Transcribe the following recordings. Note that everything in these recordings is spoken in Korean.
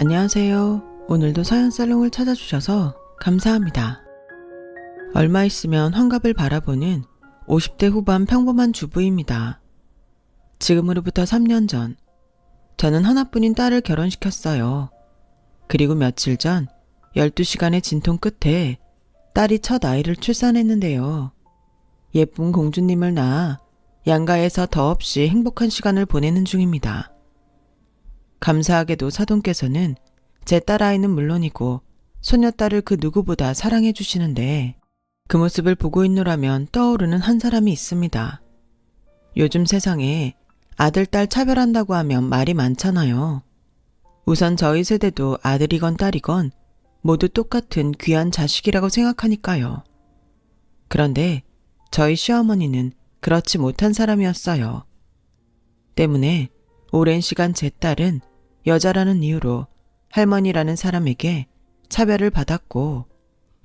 안녕하세요. 오늘도 서연살롱을 찾아주셔서 감사합니다. 얼마 있으면 환갑을 바라보는 50대 후반 평범한 주부입니다. 지금으로부터 3년 전, 저는 하나뿐인 딸을 결혼시켰어요. 그리고 며칠 전 12시간의 진통 끝에 딸이 첫 아이를 출산했는데요. 예쁜 공주님을 낳아 양가에서 더없이 행복한 시간을 보내는 중입니다. 감사하게도 사돈께서는 제 딸아이는 물론이고 소녀딸을 그 누구보다 사랑해 주시는데 그 모습을 보고 있노라면 떠오르는 한 사람이 있습니다. 요즘 세상에 아들, 딸 차별한다고 하면 말이 많잖아요. 우선 저희 세대도 아들이건 딸이건 모두 똑같은 귀한 자식이라고 생각하니까요. 그런데 저희 시어머니는 그렇지 못한 사람이었어요. 때문에 오랜 시간 제 딸은 여자라는 이유로 할머니라는 사람에게 차별을 받았고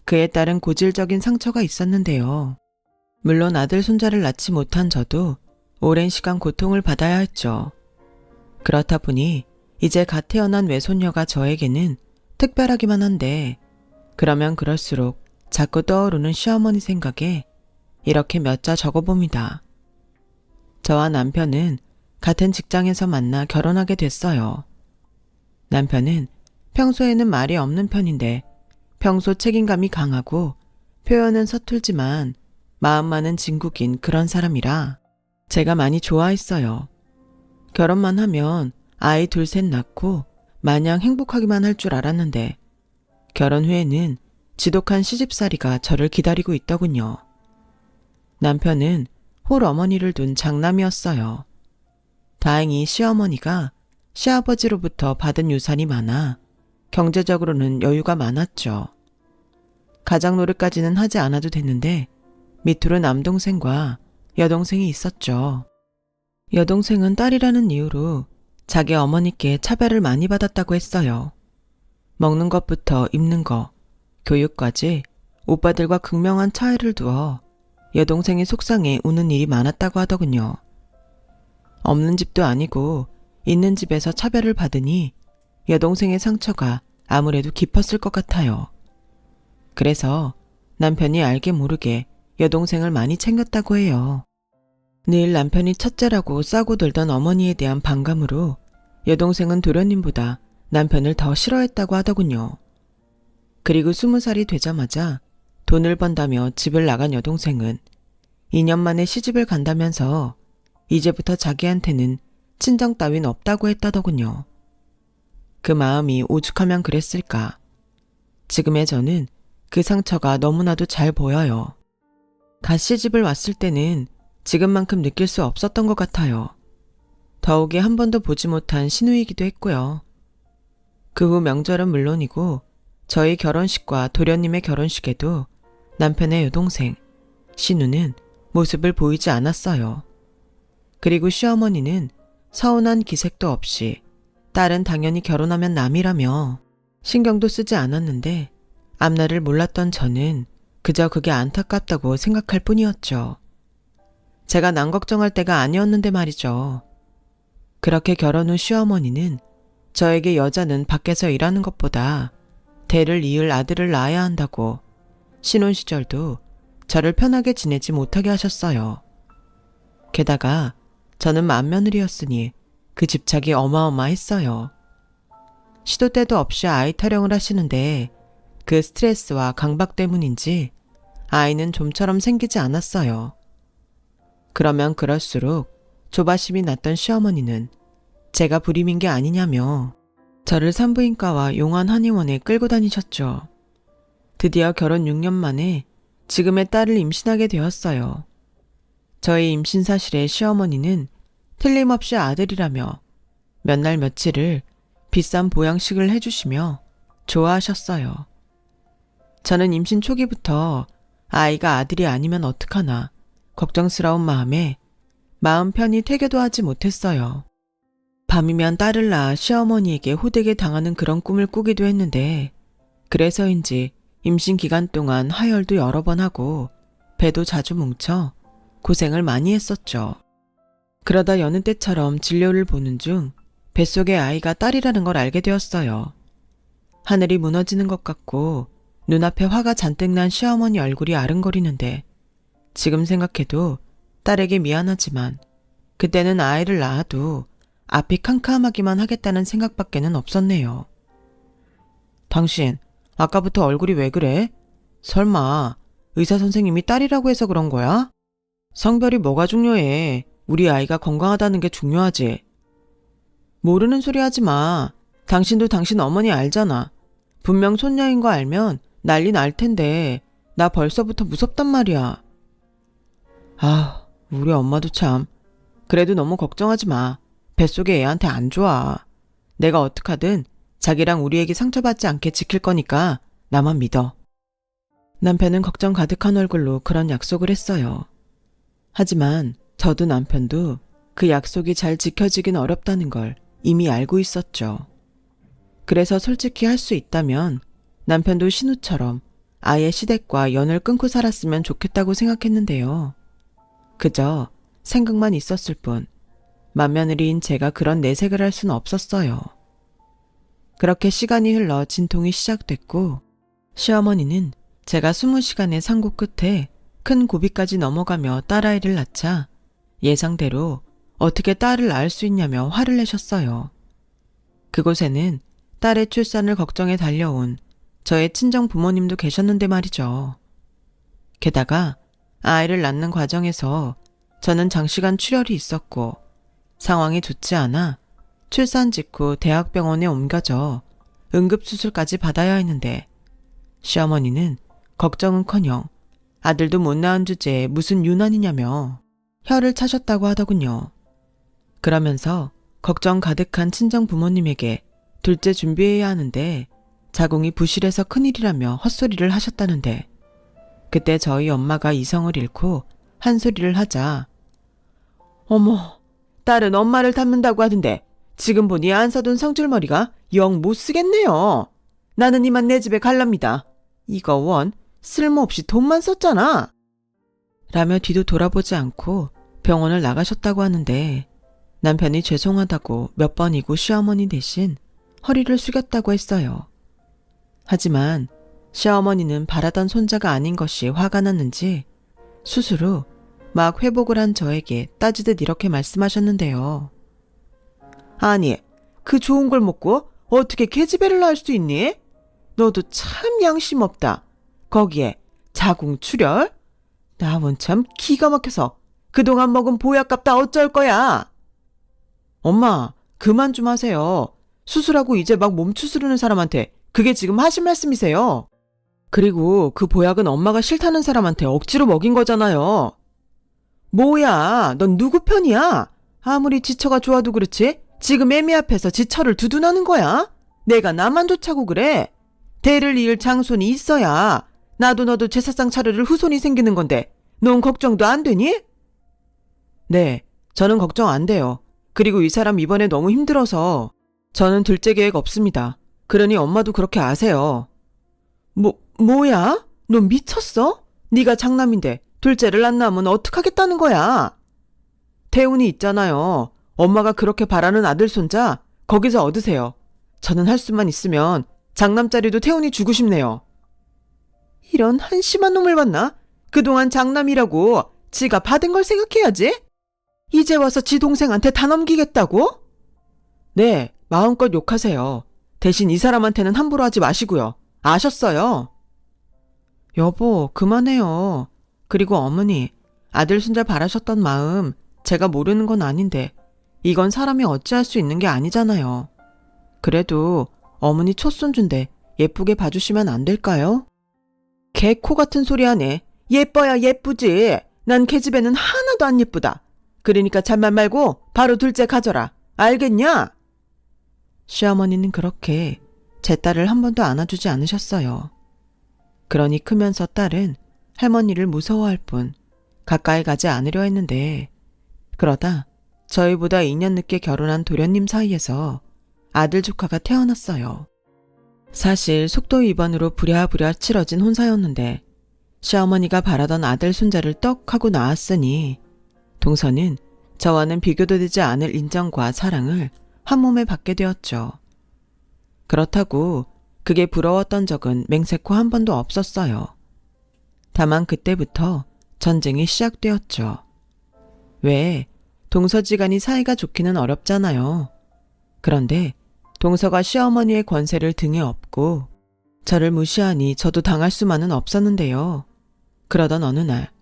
그에 따른 고질적인 상처가 있었는데요. 물론 아들 손자를 낳지 못한 저도 오랜 시간 고통을 받아야 했죠. 그렇다 보니 이제 갓 태어난 외손녀가 저에게는 특별하기만 한데 그러면 그럴수록 자꾸 떠오르는 시어머니 생각에 이렇게 몇 자 적어봅니다. 저와 남편은 같은 직장에서 만나 결혼하게 됐어요. 남편은 평소에는 말이 없는 편인데 평소 책임감이 강하고 표현은 서툴지만 마음만은 진국인 그런 사람이라 제가 많이 좋아했어요. 결혼만 하면 아이 둘 셋 낳고 마냥 행복하기만 할 줄 알았는데 결혼 후에는 지독한 시집살이가 저를 기다리고 있더군요. 남편은 홀어머니를 둔 장남이었어요. 다행히 시어머니가 시아버지로부터 받은 유산이 많아 경제적으로는 여유가 많았죠. 가장 노릇까지는 하지 않아도 됐는데 밑으로 남동생과 여동생이 있었죠. 여동생은 딸이라는 이유로 자기 어머니께 차별을 많이 받았다고 했어요. 먹는 것부터 입는 것, 교육까지 오빠들과 극명한 차이를 두어 여동생이 속상해 우는 일이 많았다고 하더군요. 없는 집도 아니고 있는 집에서 차별을 받으니 여동생의 상처가 아무래도 깊었을 것 같아요. 그래서 남편이 알게 모르게 여동생을 많이 챙겼다고 해요. 늘 남편이 첫째라고 싸고 들던 어머니에 대한 반감으로 여동생은 도련님보다 남편을 더 싫어했다고 하더군요. 그리고 20살이 되자마자 돈을 번다며 집을 나간 여동생은 2년 만에 시집을 간다면서 이제부터 자기한테는 친정 따윈 없다고 했다더군요. 그 마음이 오죽하면 그랬을까. 지금의 저는 그 상처가 너무나도 잘 보여요. 갓 시집을 왔을 때는 지금만큼 느낄 수 없었던 것 같아요. 더욱이 한 번도 보지 못한 시누이기도 했고요. 그 후 명절은 물론이고 저희 결혼식과 도련님의 결혼식에도 남편의 여동생, 시누는 모습을 보이지 않았어요. 그리고 시어머니는 서운한 기색도 없이 딸은 당연히 결혼하면 남이라며 신경도 쓰지 않았는데 앞날을 몰랐던 저는 그저 그게 안타깝다고 생각할 뿐이었죠. 제가 남 걱정할 때가 아니었는데 말이죠. 그렇게 결혼 후 시어머니는 저에게 여자는 밖에서 일하는 것보다 대를 이을 아들을 낳아야 한다고 신혼 시절도 저를 편하게 지내지 못하게 하셨어요. 게다가 저는 맏며느리였으니 그 집착이 어마어마했어요. 시도 때도 없이 아이 타령을 하시는데 그 스트레스와 강박 때문인지 아이는 좀처럼 생기지 않았어요. 그러면 그럴수록 조바심이 났던 시어머니는 제가 불임인 게 아니냐며 저를 산부인과와 용안 한의원에 끌고 다니셨죠. 드디어 결혼 6년 만에 지금의 딸을 임신하게 되었어요. 저의 임신 사실에 시어머니는 틀림없이 아들이라며 몇 날 며칠을 비싼 보양식을 해주시며 좋아하셨어요. 저는 임신 초기부터 아이가 아들이 아니면 어떡하나 걱정스러운 마음에 마음 편히 퇴교도 하지 못했어요. 밤이면 딸을 낳아 시어머니에게 호되게 당하는 그런 꿈을 꾸기도 했는데 그래서인지 임신 기간 동안 하혈도 여러 번 하고 배도 자주 뭉쳐 고생을 많이 했었죠. 그러다 여느 때처럼 진료를 보는 중 뱃속에 아이가 딸이라는 걸 알게 되었어요. 하늘이 무너지는 것 같고 눈앞에 화가 잔뜩 난 시어머니 얼굴이 아른거리는데 지금 생각해도 딸에게 미안하지만 그때는 아이를 낳아도 앞이 캄캄하기만 하겠다는 생각밖에는 없었네요. 당신, 아까부터 얼굴이 왜 그래? 설마 의사 선생님이 딸이라고 해서 그런 거야? 성별이 뭐가 중요해? 우리 아이가 건강하다는 게 중요하지. 모르는 소리 하지 마. 당신도 당신 어머니 알잖아. 분명 손녀인 거 알면 난리 날 텐데 나 벌써부터 무섭단 말이야. 아, 우리 엄마도 참. 그래도 너무 걱정하지 마. 뱃속에 애한테 안 좋아. 내가 어떡하든 자기랑 우리 애기 상처받지 않게 지킬 거니까 나만 믿어. 남편은 걱정 가득한 얼굴로 그런 약속을 했어요. 하지만 저도 남편도 그 약속이 잘 지켜지긴 어렵다는 걸 이미 알고 있었죠. 그래서 솔직히 할 수 있다면 남편도 신우처럼 아예 시댁과 연을 끊고 살았으면 좋겠다고 생각했는데요. 그저 생각만 있었을 뿐 맏며느리인 제가 그런 내색을 할 수는 없었어요. 그렇게 시간이 흘러 진통이 시작됐고 시어머니는 제가 20시간의 상고 끝에 큰 고비까지 넘어가며 딸아이를 낳자 예상대로 어떻게 딸을 낳을 수 있냐며 화를 내셨어요. 그곳에는 딸의 출산을 걱정해 달려온 저의 친정 부모님도 계셨는데 말이죠. 게다가 아이를 낳는 과정에서 저는 장시간 출혈이 있었고 상황이 좋지 않아 출산 직후 대학병원에 옮겨져 응급수술까지 받아야 했는데 시어머니는 걱정은커녕 아들도 못 낳은 주제에 무슨 유난이냐며 혀를 차셨다고 하더군요. 그러면서 걱정 가득한 친정 부모님에게 둘째 준비해야 하는데 자궁이 부실해서 큰일이라며 헛소리를 하셨다는데 그때 저희 엄마가 이성을 잃고 한 소리를 하자 어머, 딸은 엄마를 닮는다고 하던데 지금 보니 안 써둔 성줄머리가 영 못 쓰겠네요. 나는 이만 내 집에 갈랍니다. 이거 원 쓸모없이 돈만 썼잖아. 라며 뒤도 돌아보지 않고 병원을 나가셨다고 하는데 남편이 죄송하다고 몇 번이고 시어머니 대신 허리를 숙였다고 했어요. 하지만 시어머니는 바라던 손자가 아닌 것이 화가 났는지 수술 후 막 회복을 한 저에게 따지듯 이렇게 말씀하셨는데요. 아니, 그 좋은 걸 먹고 어떻게 계집애를 낳을 수 있니? 너도 참 양심 없다. 거기에 자궁 출혈? 나 원참 기가 막혀서 그동안 먹은 보약값 다 어쩔 거야. 엄마, 그만 좀 하세요. 수술하고 이제 막 몸 추스르는 사람한테 그게 지금 하신 말씀이세요. 그리고 그 보약은 엄마가 싫다는 사람한테 억지로 먹인 거잖아요. 뭐야, 넌 누구 편이야? 아무리 지처가 좋아도 그렇지 지금 애미 앞에서 지처를 두둔하는 거야? 내가 나만 좋자고 그래? 대를 이을 장손이 있어야 나도 너도 제사상 차려줄 후손이 생기는 건데 넌 걱정도 안 되니? 네, 저는 걱정 안 돼요. 그리고 이 사람 이번에 너무 힘들어서 저는 둘째 계획 없습니다. 그러니 엄마도 그렇게 아세요. 뭐야? 너 미쳤어? 네가 장남인데 둘째를 안 낳으면 어떡하겠다는 거야? 태훈이 있잖아요. 엄마가 그렇게 바라는 아들 손자 거기서 얻으세요. 저는 할 수만 있으면 장남자리도 태훈이 주고 싶네요. 이런 한심한 놈을 봤나? 그동안 장남이라고 지가 받은 걸 생각해야지. 이제 와서 지 동생한테 다 넘기겠다고? 네, 마음껏 욕하세요. 대신 이 사람한테는 함부로 하지 마시고요. 아셨어요? 여보, 그만해요. 그리고 어머니, 아들 손자 바라셨던 마음 제가 모르는 건 아닌데 이건 사람이 어찌할 수 있는 게 아니잖아요. 그래도 어머니 촌손주인데 예쁘게 봐주시면 안 될까요? 개코 같은 소리 하네. 예뻐야 예쁘지. 난 계집애는 하나도 안 예쁘다. 그러니까 잔말 말고 바로 둘째 가져라. 알겠냐? 시어머니는 그렇게 제 딸을 한 번도 안아주지 않으셨어요. 그러니 크면서 딸은 할머니를 무서워할 뿐 가까이 가지 않으려 했는데 그러다 저희보다 2년 늦게 결혼한 도련님 사이에서 아들 조카가 태어났어요. 사실 속도 위반으로 부랴부랴 치러진 혼사였는데 시어머니가 바라던 아들 손자를 떡 하고 낳았으니 동서는 저와는 비교도 되지 않을 인정과 사랑을 한 몸에 받게 되었죠. 그렇다고 그게 부러웠던 적은 맹세코 한 번도 없었어요. 다만 그때부터 전쟁이 시작되었죠. 왜? 동서지간이 사이가 좋기는 어렵잖아요. 그런데 동서가 시어머니의 권세를 등에 업고 저를 무시하니 저도 당할 수만은 없었는데요. 그러던 어느 날,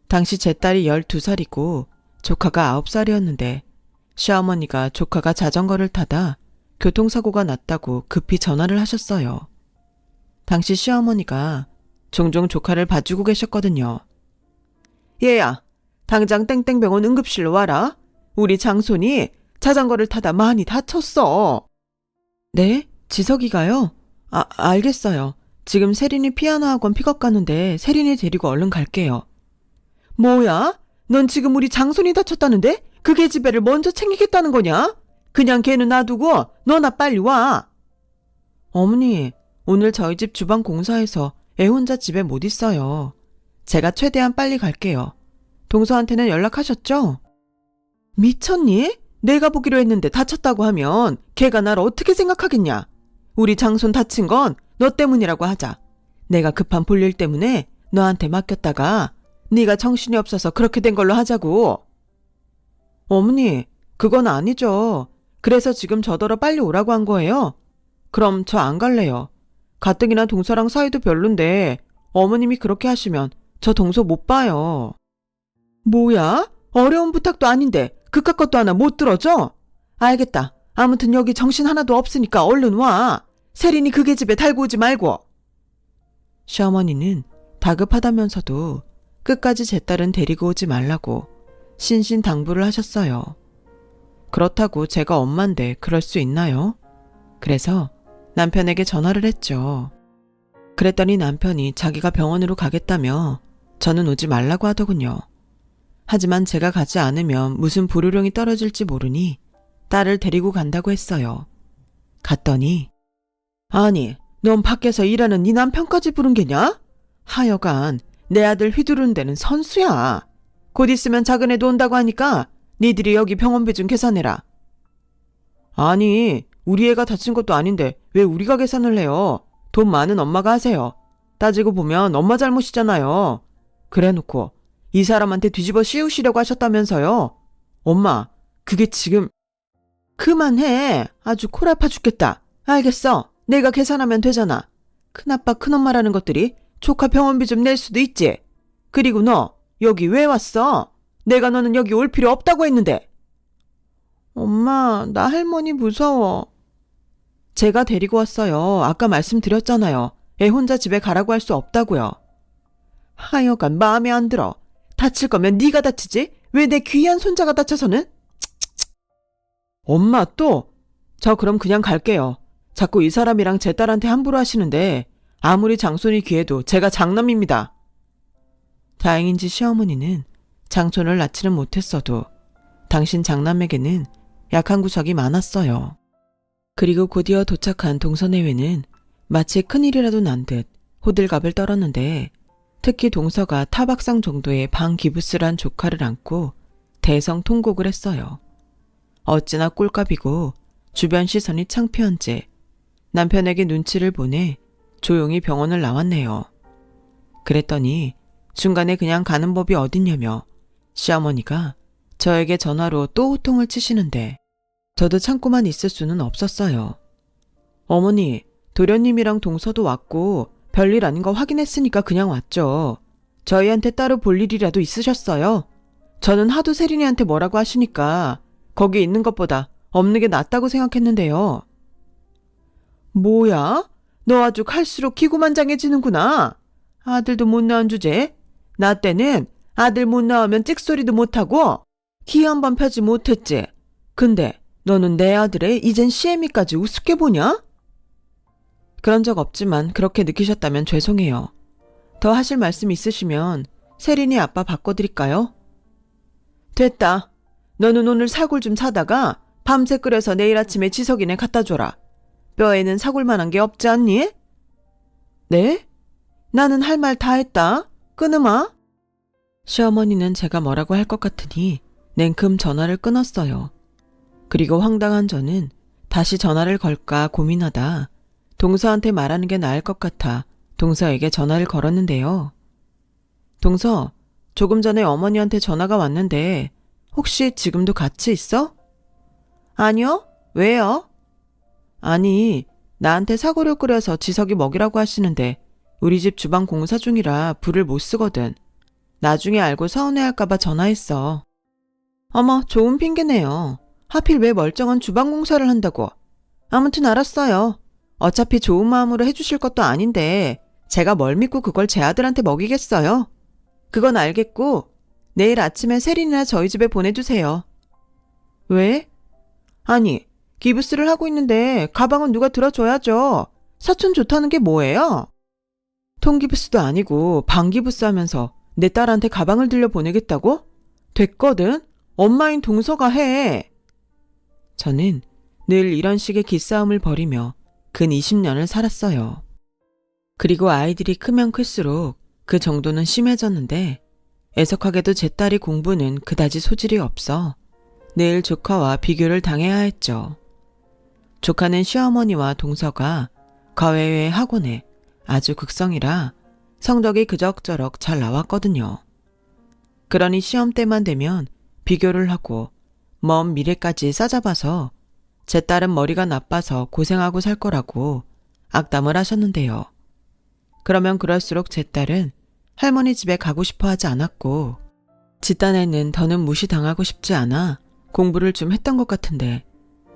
당시 제 딸이 12살이고 조카가 9살이었는데 시어머니가 조카가 자전거를 타다 교통사고가 났다고 급히 전화를 하셨어요. 당시 시어머니가 종종 조카를 봐주고 계셨거든요. 얘야, 당장 땡땡병원 응급실로 와라. 우리 장손이 자전거를 타다 많이 다쳤어. 네? 지석이가요? 알겠어요. 지금 세린이 피아노 학원 픽업 가는데 세린이 데리고 얼른 갈게요. 뭐야? 넌 지금 우리 장손이 다쳤다는데? 그 계집애를 먼저 챙기겠다는 거냐? 그냥 걔는 놔두고 너나 빨리 와. 어머니, 오늘 저희 집 주방 공사해서 애 혼자 집에 못 있어요. 제가 최대한 빨리 갈게요. 동서한테는 연락하셨죠? 미쳤니? 내가 보기로 했는데 다쳤다고 하면 걔가 날 어떻게 생각하겠냐? 우리 장손 다친 건 너 때문이라고 하자. 내가 급한 볼일 때문에 너한테 맡겼다가 네가 정신이 없어서 그렇게 된 걸로 하자고. 어머니, 그건 아니죠. 그래서 지금 저더러 빨리 오라고 한 거예요. 그럼 저 안 갈래요. 가뜩이나 동서랑 사이도 별론데 어머님이 그렇게 하시면 저 동서 못 봐요. 뭐야? 어려운 부탁도 아닌데 그깟 것도 하나 못 들어줘? 알겠다. 아무튼 여기 정신 하나도 없으니까 얼른 와. 세린이 그 계집애 달고 오지 말고. 시어머니는 다급하다면서도 끝까지 제 딸은 데리고 오지 말라고 신신당부를 하셨어요. 그렇다고 제가 엄마인데 그럴 수 있나요? 그래서 남편에게 전화를 했죠. 그랬더니 남편이 자기가 병원으로 가겠다며 저는 오지 말라고 하더군요. 하지만 제가 가지 않으면 무슨 불호령이 떨어질지 모르니 딸을 데리고 간다고 했어요. 갔더니 아니, 넌 밖에서 일하는 네 남편까지 부른 게냐? 하여간 내 아들 휘두르는 데는 선수야. 곧 있으면 작은 애도 온다고 하니까 니들이 여기 병원비 좀 계산해라. 아니, 우리 애가 다친 것도 아닌데 왜 우리가 계산을 해요? 돈 많은 엄마가 하세요. 따지고 보면 엄마 잘못이잖아요. 그래놓고 이 사람한테 뒤집어 씌우시려고 하셨다면서요. 엄마, 그게 지금... 그만해. 아주 콜 아파 죽겠다. 알겠어. 내가 계산하면 되잖아. 큰아빠 큰엄마라는 것들이 조카 병원비 좀 낼 수도 있지. 그리고 너 여기 왜 왔어? 내가 너는 여기 올 필요 없다고 했는데. 엄마, 나 할머니 무서워. 제가 데리고 왔어요. 아까 말씀드렸잖아요. 애 혼자 집에 가라고 할 수 없다고요. 하여간 마음에 안 들어. 다칠 거면 네가 다치지. 왜 내 귀한 손자가 다쳐서는? 엄마 또? 저 그럼 그냥 갈게요. 자꾸 이 사람이랑 제 딸한테 함부로 하시는데 아무리 장손이 귀해도 제가 장남입니다. 다행인지 시어머니는 장손을 낳지는 못했어도 당신 장남에게는 약한 구석이 많았어요. 그리고 곧이어 도착한 동서내외는 마치 큰일이라도 난 듯 호들갑을 떨었는데 특히 동서가 타박상 정도의 방기부스란 조카를 안고 대성통곡을 했어요. 어찌나 꼴값이고 주변 시선이 창피한지 남편에게 눈치를 보내 조용히 병원을 나왔네요. 그랬더니 중간에 그냥 가는 법이 어딨냐며 시어머니가 저에게 전화로 또 호통을 치시는데 저도 참고만 있을 수는 없었어요. 어머니, 도련님이랑 동서도 왔고 별일 아닌 거 확인했으니까 그냥 왔죠. 저희한테 따로 볼 일이라도 있으셨어요? 저는 하도 세린이한테 뭐라고 하시니까 거기 있는 것보다 없는 게 낫다고 생각했는데요. 뭐야? 너 아주 갈수록 기고만장해지는구나. 아들도 못 낳은 주제. 나 때는 아들 못 낳으면 찍소리도 못하고 기 한 번 펴지 못했지. 근데 너는 내 아들의 이젠 시애미까지 우습게 보냐? 그런 적 없지만 그렇게 느끼셨다면 죄송해요. 더 하실 말씀 있으시면 세린이 아빠 바꿔드릴까요? 됐다. 너는 오늘 사골 좀 사다가 밤새 끓여서 내일 아침에 지석이네 갖다 줘라. 뼈에는 사골만한 게 없지 않니? 네? 나는 할 말 다 했다. 끊으마. 시어머니는 제가 뭐라고 할 것 같으니 냉큼 전화를 끊었어요. 그리고 황당한 저는 다시 전화를 걸까 고민하다 동서한테 말하는 게 나을 것 같아 동서에게 전화를 걸었는데요. 동서, 조금 전에 어머니한테 전화가 왔는데 혹시 지금도 같이 있어? 아니요. 왜요? 아니, 나한테 사고를 끓여서 지석이 먹이라고 하시는데 우리 집 주방 공사 중이라 불을 못 쓰거든. 나중에 알고 서운해할까봐 전화했어. 어머, 좋은 핑계네요. 하필 왜 멀쩡한 주방 공사를 한다고. 아무튼 알았어요. 어차피 좋은 마음으로 해주실 것도 아닌데 제가 뭘 믿고 그걸 제 아들한테 먹이겠어요. 그건 알겠고 내일 아침에 세린이나 저희 집에 보내주세요. 왜? 아니, 기부스를 하고 있는데 가방은 누가 들어줘야죠. 사촌 좋다는 게 뭐예요? 통기부스도 아니고 방기부스 하면서 내 딸한테 가방을 들려 보내겠다고? 됐거든. 엄마인 동서가 해. 저는 늘 이런 식의 기싸움을 벌이며 근 20년을 살았어요. 그리고 아이들이 크면 클수록 그 정도는 심해졌는데 애석하게도 제 딸이 공부는 그다지 소질이 없어 늘 조카와 비교를 당해야 했죠. 조카는 시어머니와 동서가 과외의 학원에 아주 극성이라 성적이 그럭저럭 잘 나왔거든요. 그러니 시험 때만 되면 비교를 하고 먼 미래까지 싸잡아서 제 딸은 머리가 나빠서 고생하고 살 거라고 악담을 하셨는데요. 그러면 그럴수록 제 딸은 할머니 집에 가고 싶어 하지 않았고 지 딴에는 더는 무시당하고 싶지 않아 공부를 좀 했던 것 같은데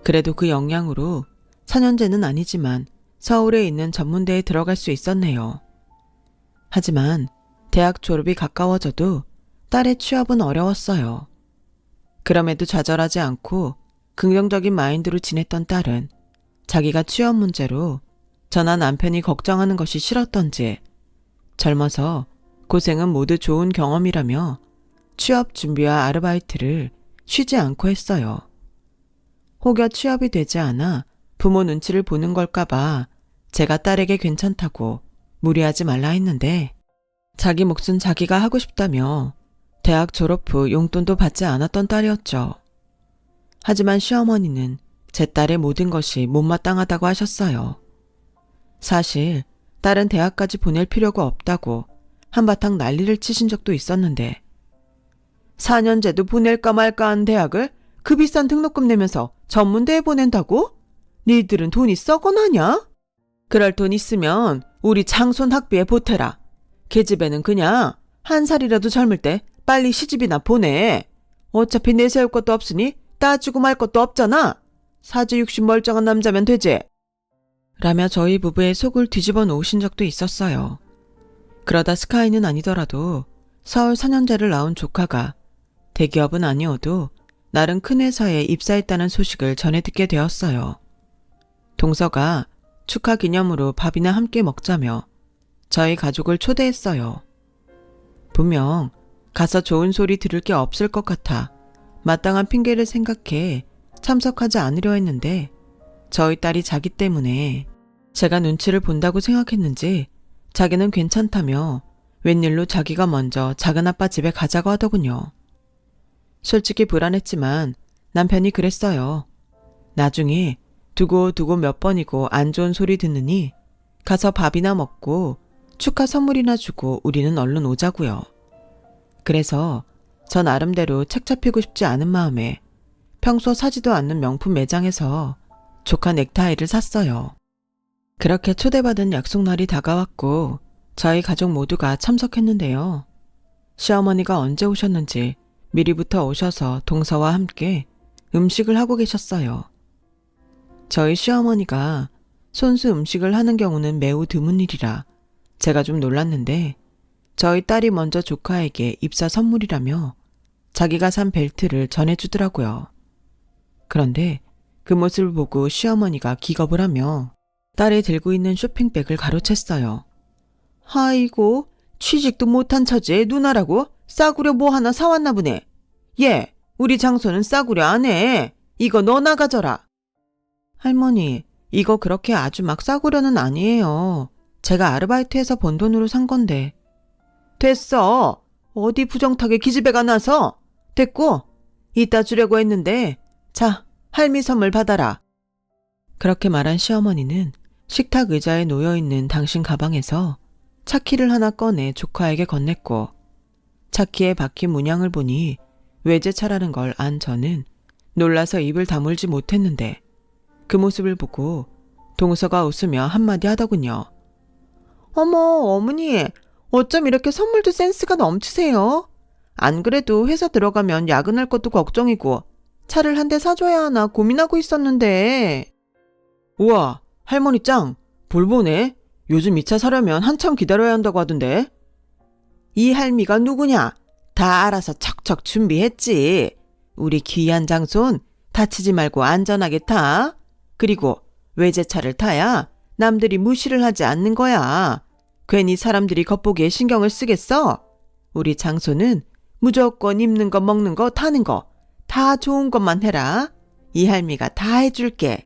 그래도 그 영향으로 4년제는 아니지만 서울에 있는 전문대에 들어갈 수 있었네요. 하지만 대학 졸업이 가까워져도 딸의 취업은 어려웠어요. 그럼에도 좌절하지 않고 긍정적인 마인드로 지냈던 딸은 자기가 취업 문제로 저나 남편이 걱정하는 것이 싫었던지 젊어서 고생은 모두 좋은 경험이라며 취업 준비와 아르바이트를 쉬지 않고 했어요. 혹여 취업이 되지 않아 부모 눈치를 보는 걸까봐 제가 딸에게 괜찮다고 무리하지 말라 했는데 자기 몫은 자기가 하고 싶다며 대학 졸업 후 용돈도 받지 않았던 딸이었죠. 하지만 시어머니는 제 딸의 모든 것이 못마땅하다고 하셨어요. 사실 딸은 대학까지 보낼 필요가 없다고 한바탕 난리를 치신 적도 있었는데 4년제도 보낼까 말까 한 대학을 그 비싼 등록금 내면서 전문대에 보낸다고? 니들은 돈이 썩어나냐? 그럴 돈 있으면 우리 장손 학비에 보태라. 걔집에는 그냥 한 살이라도 젊을 때 빨리 시집이나 보내. 어차피 내세울 것도 없으니 따지고 말 것도 없잖아. 사지 60 멀쩡한 남자면 되지. 라며 저희 부부의 속을 뒤집어 놓으신 적도 있었어요. 그러다 스카이는 아니더라도 서울 4년제를 나온 조카가 대기업은 아니어도 나름 큰 회사에 입사했다는 소식을 전해 듣게 되었어요. 동서가 축하 기념으로 밥이나 함께 먹자며 저희 가족을 초대했어요. 분명 가서 좋은 소리 들을 게 없을 것 같아 마땅한 핑계를 생각해 참석하지 않으려 했는데 저희 딸이 자기 때문에 제가 눈치를 본다고 생각했는지 자기는 괜찮다며 웬일로 자기가 먼저 작은아빠 집에 가자고 하더군요. 솔직히 불안했지만 남편이 그랬어요. 나중에 두고 몇 번이고 안 좋은 소리 듣느니 가서 밥이나 먹고 축하 선물이나 주고 우리는 얼른 오자고요. 그래서 저 나름대로 책 잡히고 싶지 않은 마음에 평소 사지도 않는 명품 매장에서 조카 넥타이를 샀어요. 그렇게 초대받은 약속날이 다가왔고 저희 가족 모두가 참석했는데요. 시어머니가 언제 오셨는지 미리부터 오셔서 동서와 함께 음식을 하고 계셨어요. 저희 시어머니가 손수 음식을 하는 경우는 매우 드문 일이라 제가 좀 놀랐는데 저희 딸이 먼저 조카에게 입사 선물이라며 자기가 산 벨트를 전해주더라고요. 그런데 그 모습을 보고 시어머니가 기겁을 하며 딸이 들고 있는 쇼핑백을 가로챘어요. 아이고, 취직도 못한 처지에 누나라고 싸구려 뭐 하나 사왔나 보네. 얘, 우리 장소는 싸구려 안 해. 이거 너나 가져라. 할머니, 이거 그렇게 아주 막 싸구려는 아니에요. 제가 아르바이트해서 번 돈으로 산 건데. 됐어. 어디 부정타게 기집애가 나서. 됐고, 이따 주려고 했는데 자, 할미 선물 받아라. 그렇게 말한 시어머니는 식탁 의자에 놓여있는 당신 가방에서 차키를 하나 꺼내 조카에게 건넸고 차키에 박힌 문양을 보니 외제차라는 걸 안 저는 놀라서 입을 다물지 못했는데 그 모습을 보고 동서가 웃으며 한마디 하더군요. 어머, 어머니, 어쩜 이렇게 선물도 센스가 넘치세요? 안 그래도 회사 들어가면 야근할 것도 걱정이고 차를 한 대 사줘야 하나 고민하고 있었는데. 우와, 할머니 짱, 볼 보네. 요즘 이 차 사려면 한참 기다려야 한다고 하던데. 이 할미가 누구냐? 다 알아서 척척 준비했지. 우리 귀한 장손 다치지 말고 안전하게 타. 그리고 외제차를 타야 남들이 무시를 하지 않는 거야. 괜히 사람들이 겉보기에 신경을 쓰겠어? 우리 장손은 무조건 입는 거 먹는 거 타는 거 다 좋은 것만 해라. 이 할미가 다 해줄게.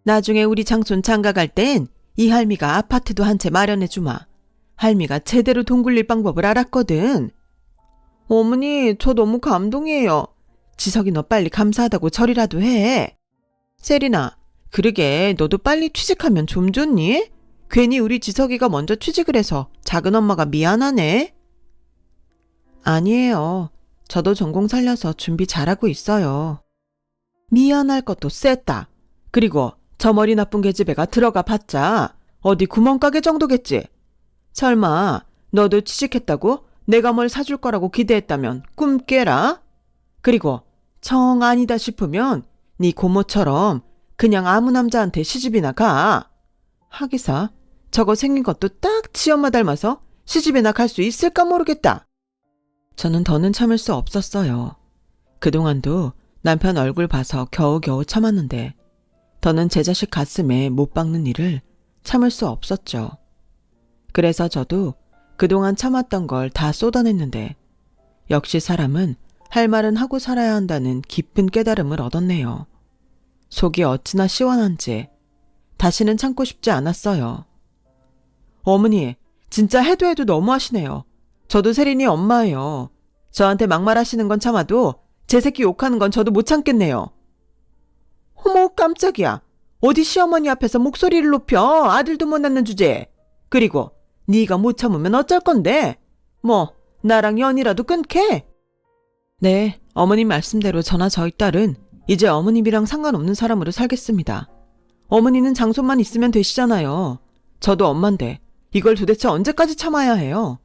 나중에 우리 장손 장가 갈 땐 이 할미가 아파트도 한 채 마련해 주마. 할미가 제대로 돈 굴릴 방법을 알았거든. 어머니, 저 너무 감동이에요. 지석이 너 빨리 감사하다고 절이라도 해. 세린아, 그러게 너도 빨리 취직하면 좀 좋니? 괜히 우리 지석이가 먼저 취직을 해서 작은 엄마가 미안하네. 아니에요. 저도 전공 살려서 준비 잘하고 있어요. 미안할 것도 셌다. 그리고 저 머리 나쁜 계집애가 들어가 봤자 어디 구멍가게 정도겠지. 설마 너도 취직했다고 내가 뭘 사줄 거라고 기대했다면 꿈 깨라. 그리고 정 아니다 싶으면 네 고모처럼 그냥 아무 남자한테 시집이나 가. 하기사 저거 생긴 것도 딱 지엄마 닮아서 시집이나 갈 수 있을까 모르겠다. 저는 더는 참을 수 없었어요. 그동안도 남편 얼굴 봐서 겨우겨우 참았는데 더는 제 자식 가슴에 못 박는 일을 참을 수 없었죠. 그래서 저도 그동안 참았던 걸 다 쏟아냈는데 역시 사람은 할 말은 하고 살아야 한다는 깊은 깨달음을 얻었네요. 속이 어찌나 시원한지 다시는 참고 싶지 않았어요. 어머니, 진짜 해도 너무하시네요. 저도 세린이 엄마예요. 저한테 막말하시는 건 참아도 제 새끼 욕하는 건 저도 못 참겠네요. 어머, 깜짝이야. 어디 시어머니 앞에서 목소리를 높여. 아들도 못 낳는 주제에. 그리고 네가 못 참으면 어쩔 건데. 뭐 나랑 연이라도 끊게? 네, 어머님 말씀대로 저나 저희 딸은 이제 어머님이랑 상관없는 사람으로 살겠습니다. 어머니는 장손만 있으면 되시잖아요. 저도 엄만데 이걸 도대체 언제까지 참아야 해요?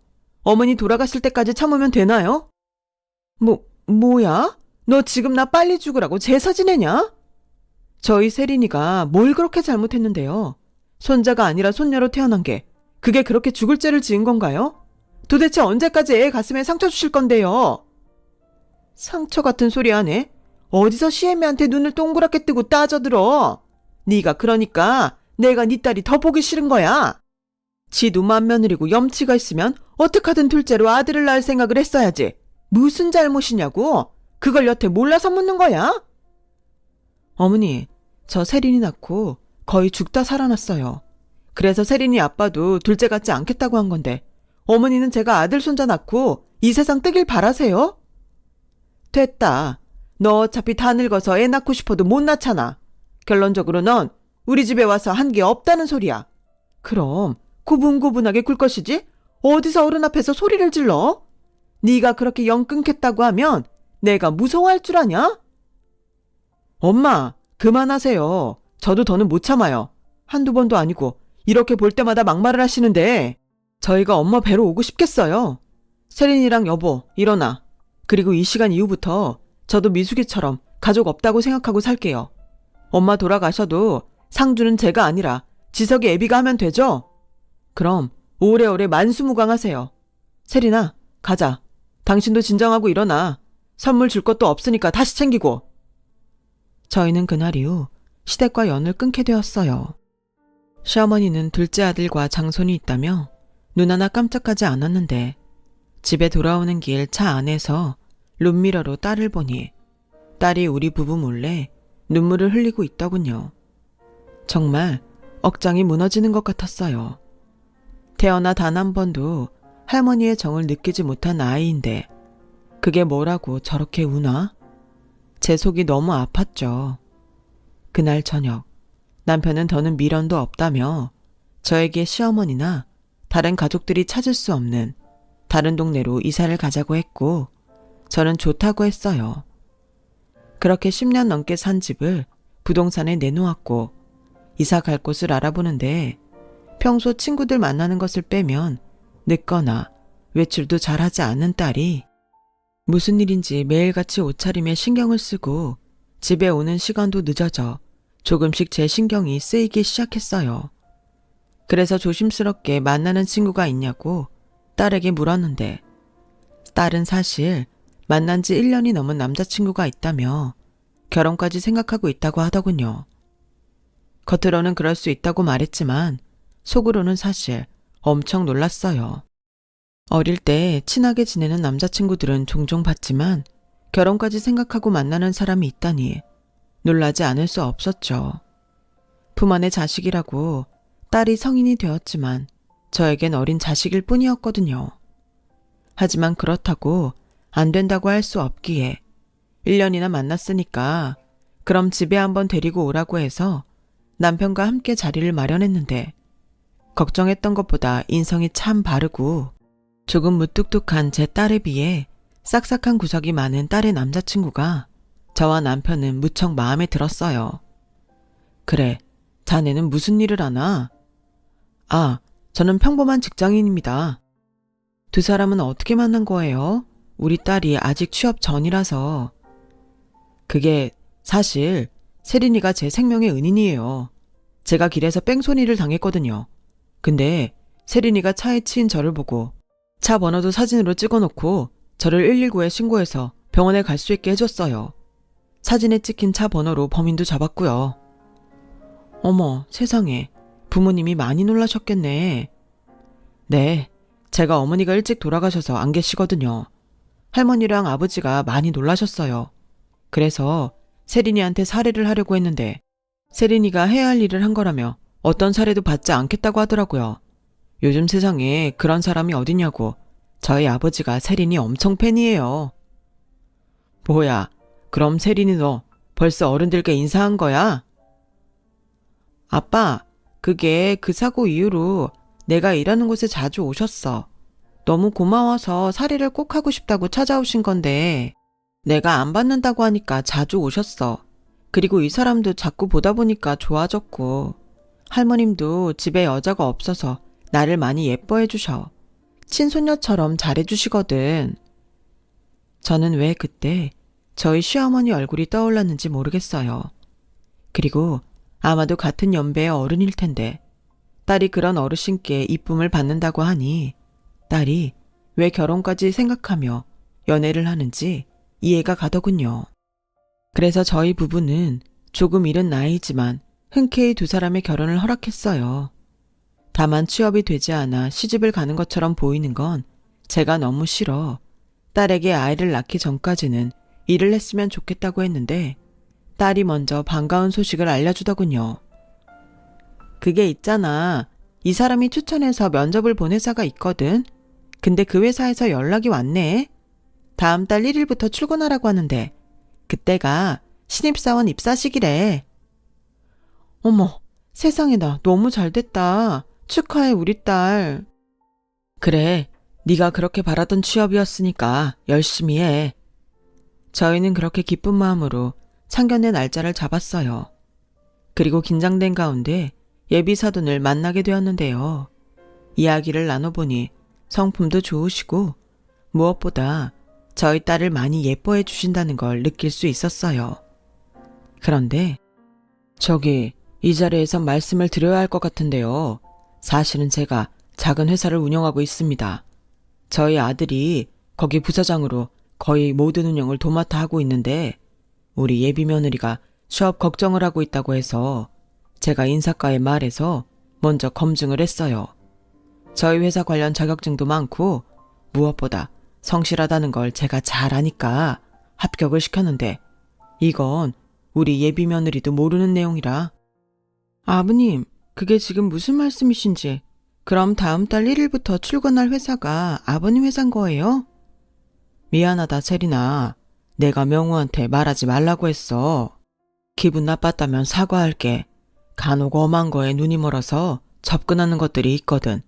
어머니 돌아가실 때까지 참으면 되나요? 뭐야? 너 지금 나 빨리 죽으라고 제사 지내냐? 저희 세린이가 뭘 그렇게 잘못했는데요? 손자가 아니라 손녀로 태어난 게 그게 그렇게 죽을 죄를 지은 건가요? 도대체 언제까지 애 가슴에 상처 주실 건데요? 상처 같은 소리 하네? 어디서 시애미한테 눈을 동그랗게 뜨고 따져들어? 네가 그러니까 내가 네 딸이 더 보기 싫은 거야. 지도 맏며느리고 염치가 있으면 어떡하든 둘째로 아들을 낳을 생각을 했어야지. 무슨 잘못이냐고? 그걸 여태 몰라서 묻는 거야? 어머니, 저 세린이 낳고 거의 죽다 살아났어요. 그래서 세린이 아빠도 둘째 같지 않겠다고 한 건데 어머니는 제가 아들 손자 낳고 이 세상 뜨길 바라세요? 됐다. 너 어차피 다 늙어서 애 낳고 싶어도 못 낳잖아. 결론적으로 넌 우리 집에 와서 한 게 없다는 소리야. 그럼 고분고분하게 굴 것이지? 어디서 어른 앞에서 소리를 질러? 네가 그렇게 영 끊겠다고 하면 내가 무서워할 줄 아냐? 엄마, 그만하세요. 저도 더는 못 참아요. 한두 번도 아니고 이렇게 볼 때마다 막말을 하시는데 저희가 엄마 뵈러 오고 싶겠어요. 세린이랑 여보, 일어나. 그리고 이 시간 이후부터 저도 미숙이처럼 가족 없다고 생각하고 살게요. 엄마 돌아가셔도 상주는 제가 아니라 지석이 애비가 하면 되죠? 그럼 오래오래 만수무강하세요. 세린아, 가자. 당신도 진정하고 일어나. 선물 줄 것도 없으니까 다시 챙기고. 저희는 그날 이후 시댁과 연을 끊게 되었어요. 시어머니는 둘째 아들과 장손이 있다며 눈 하나 깜짝하지 않았는데 집에 돌아오는 길 차 안에서 룸미러로 딸을 보니 딸이 우리 부부 몰래 눈물을 흘리고 있더군요. 정말 억장이 무너지는 것 같았어요. 태어나 단 한 번도 할머니의 정을 느끼지 못한 아이인데 그게 뭐라고 저렇게 우나? 제 속이 너무 아팠죠. 그날 저녁 남편은 더는 미련도 없다며 저에게 시어머니나 다른 가족들이 찾을 수 없는 다른 동네로 이사를 가자고 했고 저는 좋다고 했어요. 그렇게 10년 넘게 산 집을 부동산에 내놓았고 이사 갈 곳을 알아보는데 평소 친구들 만나는 것을 빼면 늦거나 외출도 잘하지 않는 딸이 무슨 일인지 매일같이 옷차림에 신경을 쓰고 집에 오는 시간도 늦어져 조금씩 제 신경이 쓰이기 시작했어요. 그래서 조심스럽게 만나는 친구가 있냐고 딸에게 물었는데 딸은 사실 만난 지 1년이 넘은 남자친구가 있다며 결혼까지 생각하고 있다고 하더군요. 겉으로는 그럴 수 있다고 말했지만 속으로는 사실 엄청 놀랐어요. 어릴 때 친하게 지내는 남자친구들은 종종 봤지만 결혼까지 생각하고 만나는 사람이 있다니 놀라지 않을 수 없었죠. 품 안의 자식이라고 딸이 성인이 되었지만 저에겐 어린 자식일 뿐이었거든요. 하지만 그렇다고 안 된다고 할 수 없기에 1년이나 만났으니까 그럼 집에 한번 데리고 오라고 해서 남편과 함께 자리를 마련했는데 걱정했던 것보다 인성이 참 바르고 조금 무뚝뚝한 제 딸에 비해 싹싹한 구석이 많은 딸의 남자친구가 저와 남편은 무척 마음에 들었어요. 그래, 자네는 무슨 일을 하나? 아, 저는 평범한 직장인입니다. 두 사람은 어떻게 만난 거예요? 우리 딸이 아직 취업 전이라서. 그게 사실 세린이가 제 생명의 은인이에요. 제가 길에서 뺑소니를 당했거든요. 근데 세린이가 차에 치인 저를 보고 차 번호도 사진으로 찍어놓고 저를 119에 신고해서 병원에 갈 수 있게 해줬어요. 사진에 찍힌 차 번호로 범인도 잡았고요. 어머, 세상에. 부모님이 많이 놀라셨겠네. 네, 제가 어머니가 일찍 돌아가셔서 안 계시거든요. 할머니랑 아버지가 많이 놀라셨어요. 그래서 세린이한테 살해를 하려고 했는데 세린이가 해야 할 일을 한 거라며 어떤 살해도 받지 않겠다고 하더라고요. 요즘 세상에 그런 사람이 어디냐고. 저희 아버지가 세린이 엄청 팬이에요. 뭐야, 그럼 세린이 너 벌써 어른들께 인사한 거야? 아빠, 그게 그 사고 이후로 내가 일하는 곳에 자주 오셨어. 너무 고마워서 살해를 꼭 하고 싶다고 찾아오신 건데 내가 안 받는다고 하니까 자주 오셨어. 그리고 이 사람도 자꾸 보다 보니까 좋아졌고 할머님도 집에 여자가 없어서 나를 많이 예뻐해 주셔. 친손녀처럼 잘해 주시거든. 저는 왜 그때 저희 시어머니 얼굴이 떠올랐는지 모르겠어요. 그리고 아마도 같은 연배의 어른일 텐데 딸이 그런 어르신께 이쁨을 받는다고 하니 딸이 왜 결혼까지 생각하며 연애를 하는지 이해가 가더군요. 그래서 저희 부부는 조금 이른 나이지만 흔쾌히 두 사람의 결혼을 허락했어요. 다만 취업이 되지 않아 시집을 가는 것처럼 보이는 건 제가 너무 싫어 딸에게 아이를 낳기 전까지는 일을 했으면 좋겠다고 했는데 딸이 먼저 반가운 소식을 알려주더군요. 그게 있잖아. 이 사람이 추천해서 면접을 본 회사가 있거든. 근데 그 회사에서 연락이 왔네. 다음 달 1일부터 출근하라고 하는데 그때가 신입사원 입사식이래. 어머, 세상에 나 너무 잘됐다. 축하해 우리 딸. 그래, 네가 그렇게 바라던 취업이었으니까 열심히 해. 저희는 그렇게 기쁜 마음으로 상견례 날짜를 잡았어요. 그리고 긴장된 가운데 예비사돈을 만나게 되었는데요. 이야기를 나눠보니 성품도 좋으시고 무엇보다 저희 딸을 많이 예뻐해 주신다는 걸 느낄 수 있었어요. 그런데 저기 이 자리에서 말씀을 드려야 할 것 같은데요. 사실은 제가 작은 회사를 운영하고 있습니다. 저희 아들이 거기 부사장으로 거의 모든 운영을 도맡아 하고 있는데 우리 예비 며느리가 취업 걱정을 하고 있다고 해서 제가 인사과에 말해서 먼저 검증을 했어요. 저희 회사 관련 자격증도 많고 무엇보다 성실하다는 걸 제가 잘 아니까 합격을 시켰는데 이건 우리 예비 며느리도 모르는 내용이라. 아버님, 그게 지금 무슨 말씀이신지. 그럼 다음 달 1일부터 출근할 회사가 아버님 회사인 거예요? 미안하다, 세린아. 내가 명우한테 말하지 말라고 했어. 기분 나빴다면 사과할게. 간혹 엄한 거에 눈이 멀어서 접근하는 것들이 있거든.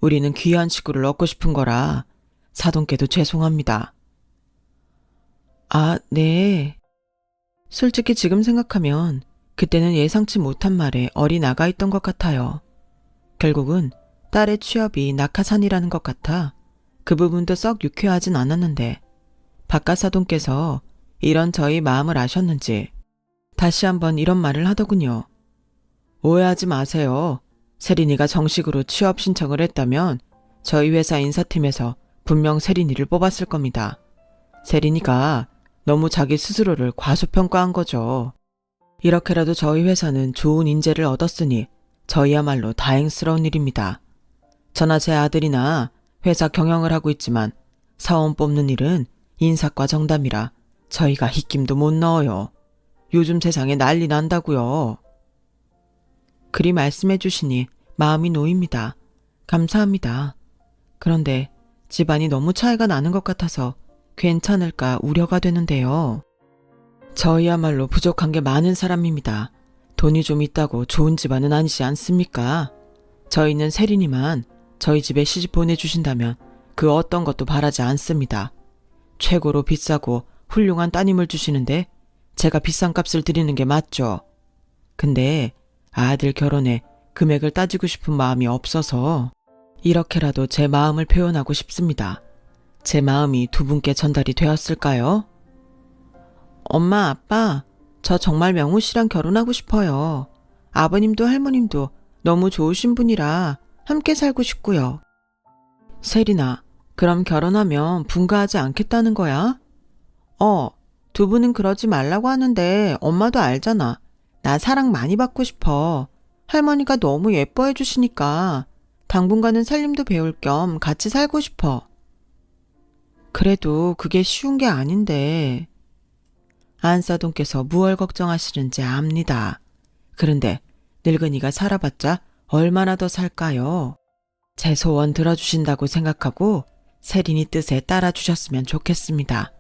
우리는 귀한 식구를 얻고 싶은 거라 사돈께도 죄송합니다. 아, 네. 솔직히 지금 생각하면 그때는 예상치 못한 말에 얼이 나가 있던 것 같아요. 결국은 딸의 취업이 낙하산이라는 것 같아 그 부분도 썩 유쾌하진 않았는데 박가사돈께서 이런 저희 마음을 아셨는지 다시 한번 이런 말을 하더군요. 오해하지 마세요. 세린이가 정식으로 취업 신청을 했다면 저희 회사 인사팀에서 분명 세린이를 뽑았을 겁니다. 세린이가 너무 자기 스스로를 과소평가한 거죠. 이렇게라도 저희 회사는 좋은 인재를 얻었으니 저희야말로 다행스러운 일입니다. 저나 제 아들이나 회사 경영을 하고 있지만 사원 뽑는 일은 인사과 정담이라 저희가 힉김도 못 넣어요. 요즘 세상에 난리 난다고요. 그리 말씀해 주시니 마음이 놓입니다. 감사합니다. 그런데 집안이 너무 차이가 나는 것 같아서 괜찮을까 우려가 되는데요. 저희야말로 부족한 게 많은 사람입니다. 돈이 좀 있다고 좋은 집안은 아니지 않습니까? 저희는 세린이만 저희 집에 시집 보내주신다면 그 어떤 것도 바라지 않습니다. 최고로 비싸고 훌륭한 따님을 주시는데 제가 비싼 값을 드리는 게 맞죠. 근데 아들 결혼에 금액을 따지고 싶은 마음이 없어서 이렇게라도 제 마음을 표현하고 싶습니다. 제 마음이 두 분께 전달이 되었을까요? 엄마, 아빠, 저 정말 명우 씨랑 결혼하고 싶어요. 아버님도 할머님도 너무 좋으신 분이라 함께 살고 싶고요. 세린아, 그럼 결혼하면 분가하지 않겠다는 거야? 두 분은 그러지 말라고 하는데 엄마도 알잖아. 나 사랑 많이 받고 싶어. 할머니가 너무 예뻐해 주시니까 당분간은 살림도 배울 겸 같이 살고 싶어. 그래도 그게 쉬운 게 아닌데. 안사돈께서 무얼 걱정하시는지 압니다. 그런데 늙은이가 살아봤자 얼마나 더 살까요? 제 소원 들어주신다고 생각하고 세린이 뜻에 따라주셨으면 좋겠습니다.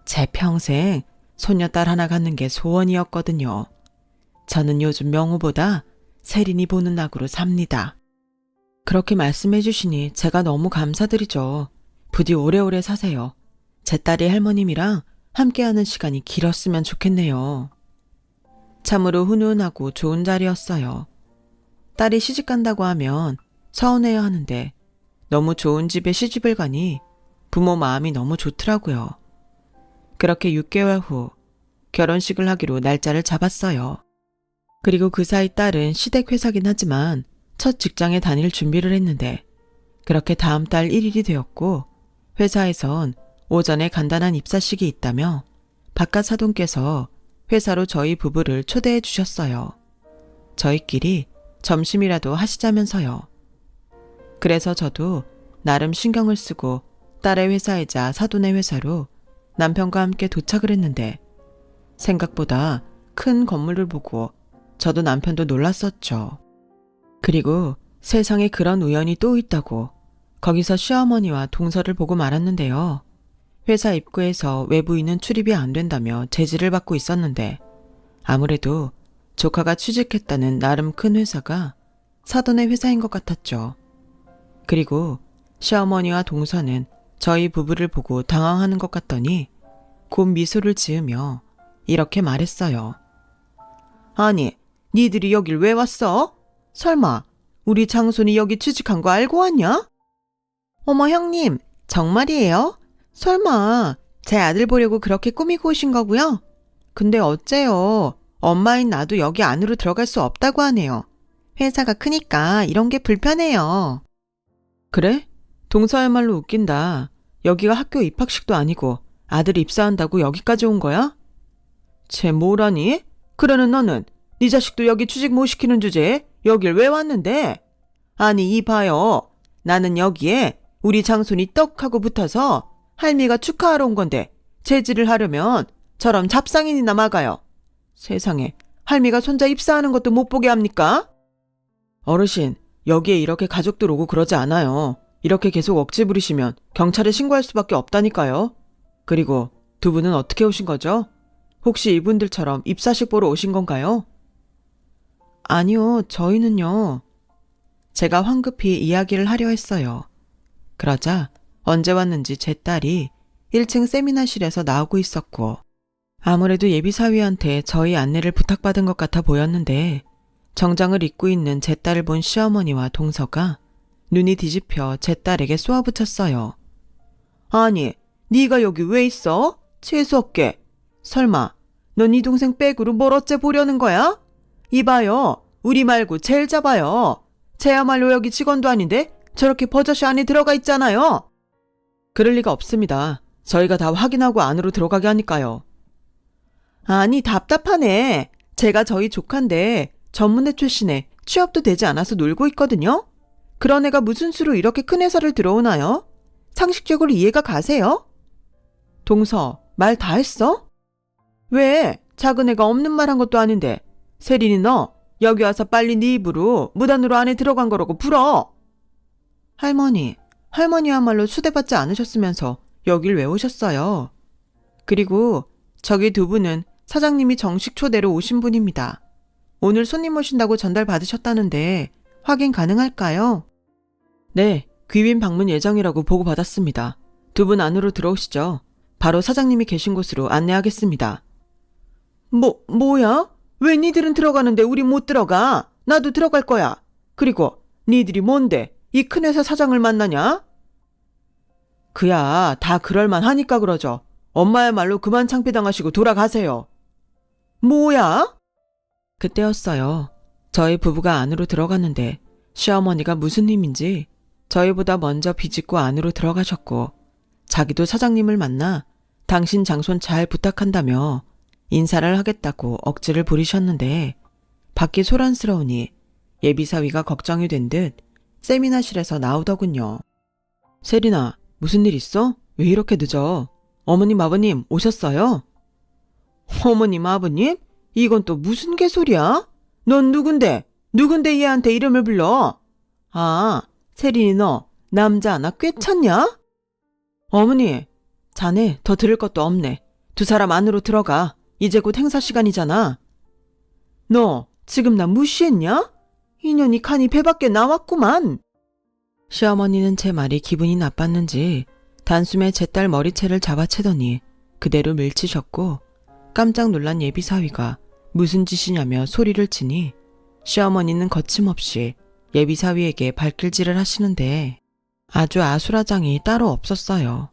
제 평생 손녀딸 하나 갖는 게 소원이었거든요. 저는 요즘 명우보다 세린이 보는 낙으로 삽니다. 그렇게 말씀해 주시니 제가 너무 감사드리죠. 부디 오래오래 사세요. 제 딸이 할머님이랑 함께하는 시간이 길었으면 좋겠네요. 참으로 훈훈하고 좋은 자리였어요. 딸이 시집간다고 하면 서운해야 하는데 너무 좋은 집에 시집을 가니 부모 마음이 너무 좋더라고요. 그렇게 6개월 후 결혼식을 하기로 날짜를 잡았어요. 그리고 그 사이 딸은 시댁 회사긴 하지만 첫 직장에 다닐 준비를 했는데 그렇게 다음 달 1일이 되었고 회사에선 오전에 간단한 입사식이 있다며 바깥 사돈께서 회사로 저희 부부를 초대해 주셨어요. 저희끼리 점심이라도 하시자면서요. 그래서 저도 나름 신경을 쓰고 딸의 회사이자 사돈의 회사로 남편과 함께 도착을 했는데 생각보다 큰 건물을 보고 저도 남편도 놀랐었죠. 그리고 세상에 그런 우연이 또 있다고 거기서 시어머니와 동서를 보고 말았는데요. 회사 입구에서 외부인은 출입이 안 된다며 제지를 받고 있었는데 아무래도 조카가 취직했다는 나름 큰 회사가 사돈의 회사인 것 같았죠. 그리고 시어머니와 동서는 저희 부부를 보고 당황하는 것 같더니 곧 미소를 지으며 이렇게 말했어요. 아니, 니들이 여길 왜 왔어? 설마 우리 장손이 여기 취직한 거 알고 왔냐? 어머 형님, 정말이에요? 설마 제 아들 보려고 그렇게 꾸미고 오신 거고요? 근데 어째요? 엄마인 나도 여기 안으로 들어갈 수 없다고 하네요. 회사가 크니까 이런 게 불편해요. 그래? 동서야말로 웃긴다. 여기가 학교 입학식도 아니고 아들 입사한다고 여기까지 온 거야? 쟤 뭐라니? 그러는 너는 네 자식도 여기 취직 못 시키는 주제에 여길 왜 왔는데? 아니 이봐요. 나는 여기에 우리 장손이 떡하고 붙어서 할미가 축하하러 온 건데 제지를 하려면 저럼 잡상인이나 막아요. 세상에 할미가 손자 입사하는 것도 못 보게 합니까? 어르신, 여기에 이렇게 가족들 오고 그러지 않아요. 이렇게 계속 억지 부리시면 경찰에 신고할 수밖에 없다니까요. 그리고 두 분은 어떻게 오신 거죠? 혹시 이분들처럼 입사식 보러 오신 건가요? 아니요, 저희는요. 제가 황급히 이야기를 하려 했어요. 그러자 언제 왔는지 제 딸이 1층 세미나실에서 나오고 있었고, 아무래도 예비사위한테 저희 안내를 부탁받은 것 같아 보였는데, 정장을 입고 있는 제 딸을 본 시어머니와 동서가 눈이 뒤집혀 제 딸에게 쏘아붙였어요. 아니, 네가 여기 왜 있어? 재수없게. 설마 넌 네 동생 백으로 뭘 어째 보려는 거야? 이봐요, 우리 말고 쟤를 잡아요. 쟤야말로 여기 직원도 아닌데 저렇게 버젓이 안에 들어가 있잖아요. 그럴 리가 없습니다. 저희가 다 확인하고 안으로 들어가게 하니까요. 아니, 답답하네. 제가 저희 조카인데 전문대 출신에 취업도 되지 않아서 놀고 있거든요. 그런 애가 무슨 수로 이렇게 큰 회사를 들어오나요? 상식적으로 이해가 가세요? 동서, 말 다 했어? 왜? 작은 애가 없는 말 한 것도 아닌데. 세린이 너 여기 와서 빨리 네 입으로 무단으로 안에 들어간 거라고 불어. 할머니야말로 수대받지 않으셨으면서 여길 왜 오셨어요? 그리고 저기 두 분은 사장님이 정식 초대로 오신 분입니다. 오늘 손님 오신다고 전달 받으셨다는데 확인 가능할까요? 네, 귀빈 방문 예정이라고 보고받았습니다. 두 분 안으로 들어오시죠. 바로 사장님이 계신 곳으로 안내하겠습니다. 뭐야? 왜 니들은 들어가는데 우리 못 들어가? 나도 들어갈 거야. 그리고 니들이 뭔데 이 큰 회사 사장을 만나냐? 그야 다 그럴만 하니까 그러죠. 엄마야말로 그만 창피당하시고 돌아가세요. 뭐야? 그때였어요. 저희 부부가 안으로 들어갔는데 시어머니가 무슨 힘인지 저희보다 먼저 비집고 안으로 들어가셨고, 자기도 사장님을 만나 당신 장손 잘 부탁한다며 인사를 하겠다고 억지를 부리셨는데, 밖이 소란스러우니 예비사위가 걱정이 된 듯 세미나실에서 나오더군요. 세린아, 무슨 일 있어? 왜 이렇게 늦어? 어머님 아버님 오셨어요? 어머님 아버님? 이건 또 무슨 개소리야? 넌 누군데 얘한테 이름을 불러? 아, 세린이 너 남자 하나 꿰찼냐? 어머니, 자네 더 들을 것도 없네. 두 사람 안으로 들어가. 이제 곧 행사 시간이잖아. 너 지금 나 무시했냐? 이년이 칸이 배 밖에 나왔구만. 시어머니는 제 말이 기분이 나빴는지 단숨에 제 딸 머리채를 잡아채더니 그대로 밀치셨고, 깜짝 놀란 예비사위가 무슨 짓이냐며 소리를 치니 시어머니는 거침없이 예비사위에게 발길질을 하시는데 아주 아수라장이 따로 없었어요.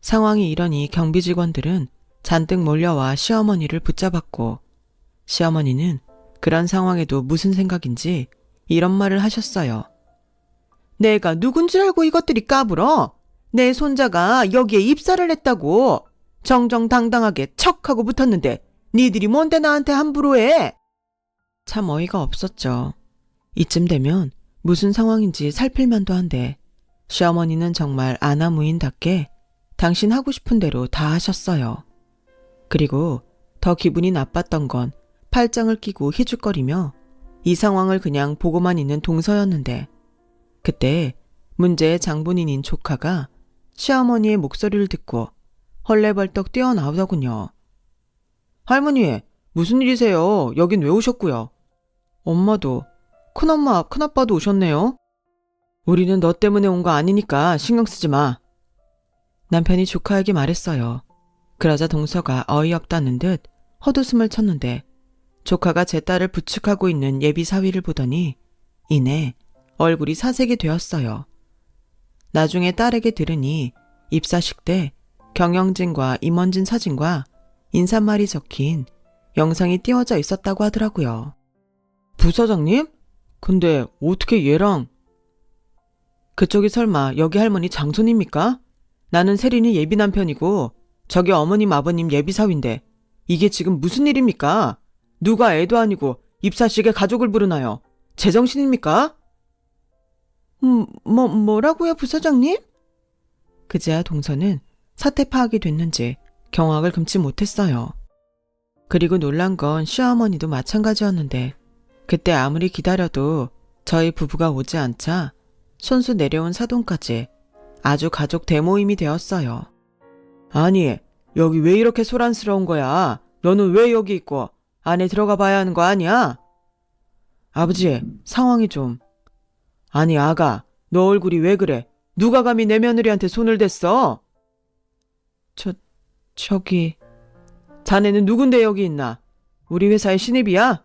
상황이 이러니 경비 직원들은 잔뜩 몰려와 시어머니를 붙잡았고, 시어머니는 그런 상황에도 무슨 생각인지 이런 말을 하셨어요. 내가 누군 줄 알고 이것들이 까불어? 내 손자가 여기에 입사를 했다고. 정정당당하게 척하고 붙었는데 니들이 뭔데 나한테 함부로 해? 참 어이가 없었죠. 이쯤 되면 무슨 상황인지 살필만도 한데 시어머니는 정말 아나무인답게 당신 하고 싶은 대로 다 하셨어요. 그리고 더 기분이 나빴던 건 팔짱을 끼고 희죽거리며 이 상황을 그냥 보고만 있는 동서였는데, 그때 문제의 장본인인 조카가 시어머니의 목소리를 듣고 헐레벌떡 뛰어나오더군요. 할머니, 무슨 일이세요? 여긴 왜 오셨고요? 엄마도, 큰엄마, 큰아빠도 오셨네요. 우리는 너 때문에 온 거 아니니까 신경 쓰지 마. 남편이 조카에게 말했어요. 그러자 동서가 어이없다는 듯 헛웃음을 쳤는데, 조카가 제 딸을 부축하고 있는 예비사위를 보더니 이내 얼굴이 사색이 되었어요. 나중에 딸에게 들으니 입사식 때 경영진과 임원진 사진과 인사말이 적힌 영상이 띄워져 있었다고 하더라고요. 부사장님? 근데 어떻게 얘랑... 그쪽이 설마 여기 할머니 장손입니까? 나는 세린이 예비 남편이고 저기 어머님 아버님 예비사위인데 이게 지금 무슨 일입니까? 누가 애도 아니고 입사식에 가족을 부르나요? 제정신입니까? 뭐라고요, 부사장님? 그제야 동서는 사태 파악이 됐는지 경악을 금치 못했어요. 그리고 놀란 건 시어머니도 마찬가지였는데, 그때 아무리 기다려도 저희 부부가 오지 않자 손수 내려온 사돈까지 아주 가족 대모임이 되었어요. 아니, 여기 왜 이렇게 소란스러운 거야? 너는 왜 여기 있고 안에 들어가 봐야 하는 거 아니야? 아버지, 상황이 좀... 아니 아가, 너 얼굴이 왜 그래? 누가 감히 내 며느리한테 손을 댔어? 저기... 자네는 누군데 여기 있나? 우리 회사의 신입이야?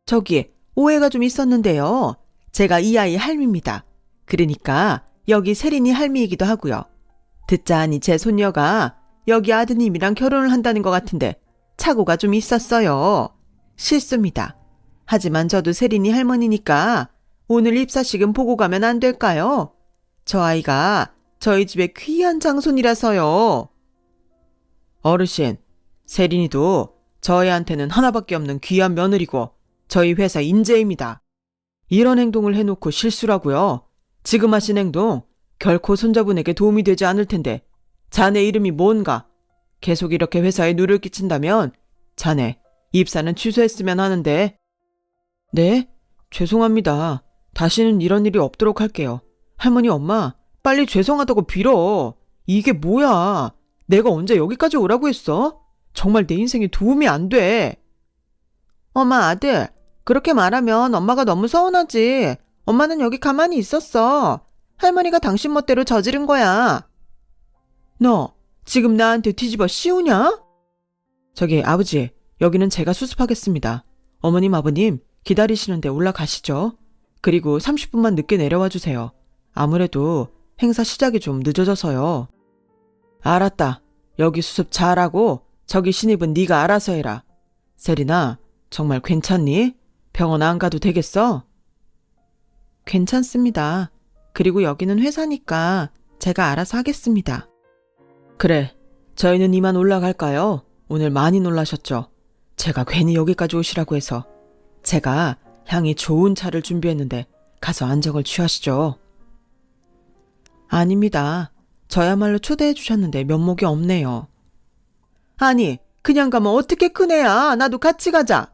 저기 오해가 좀 있었는데요. 제가 이 아이 할미입니다. 그러니까 여기 세린이 할미이기도 하고요. 듣자 하니 제 손녀가 여기 아드님이랑 결혼을 한다는 것 같은데 착오가 좀 있었어요. 실수입니다. 하지만 저도 세린이 할머니니까 오늘 입사식은 보고 가면 안 될까요? 저 아이가 저희 집의 귀한 장손이라서요. 어르신, 세린이도 저희한테는 하나밖에 없는 귀한 며느리고 저희 회사 인재입니다. 이런 행동을 해놓고 실수라고요? 지금 하신 행동 결코 손자분에게 도움이 되지 않을 텐데 자네 이름이 뭔가? 계속 이렇게 회사에 누를 끼친다면 자네 입사는 취소했으면 하는데. 네? 죄송합니다. 다시는 이런 일이 없도록 할게요. 할머니 엄마 빨리 죄송하다고 빌어. 이게 뭐야? 내가 언제 여기까지 오라고 했어? 정말 내 인생에 도움이 안 돼. 엄마 아들 그렇게 말하면 엄마가 너무 서운하지. 엄마는 여기 가만히 있었어. 할머니가 당신 멋대로 저지른 거야. 너 지금 나한테 뒤집어 씌우냐? 저기 아버지, 여기는 제가 수습하겠습니다. 어머님 아버님 기다리시는데 올라가시죠. 그리고 30분만 늦게 내려와 주세요. 아무래도 행사 시작이 좀 늦어져서요. 알았다. 여기 수습 잘하고 저기 신입은 네가 알아서 해라. 세린아, 정말 괜찮니? 병원 안 가도 되겠어? 괜찮습니다. 그리고 여기는 회사니까 제가 알아서 하겠습니다. 그래, 저희는 이만 올라갈까요? 오늘 많이 놀라셨죠? 제가 괜히 여기까지 오시라고 해서. 제가 향이 좋은 차를 준비했는데 가서 안정을 취하시죠. 아닙니다. 저야말로 초대해 주셨는데 면목이 없네요. 아니, 그냥 가면 어떻게 큰애야. 나도 같이 가자.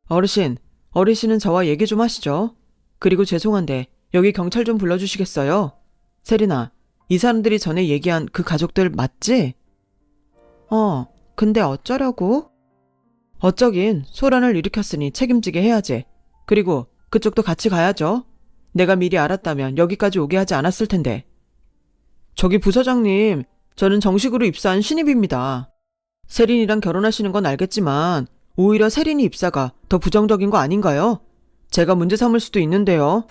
어르신은 저와 얘기 좀 하시죠. 그리고 죄송한데 여기 경찰 좀 불러주시겠어요? 세린아, 이 사람들이 전에 얘기한 그 가족들 맞지? 근데 어쩌려고? 어쩌긴 소란을 일으켰으니 책임지게 해야지. 그리고 그쪽도 같이 가야죠. 내가 미리 알았다면 여기까지 오게 하지 않았을 텐데. 저기 부서장님, 저는 정식으로 입사한 신입입니다. 세린이랑 결혼하시는 건 알겠지만 오히려 세린이 입사가 더 부정적인 거 아닌가요? 제가 문제 삼을 수도 있는데요.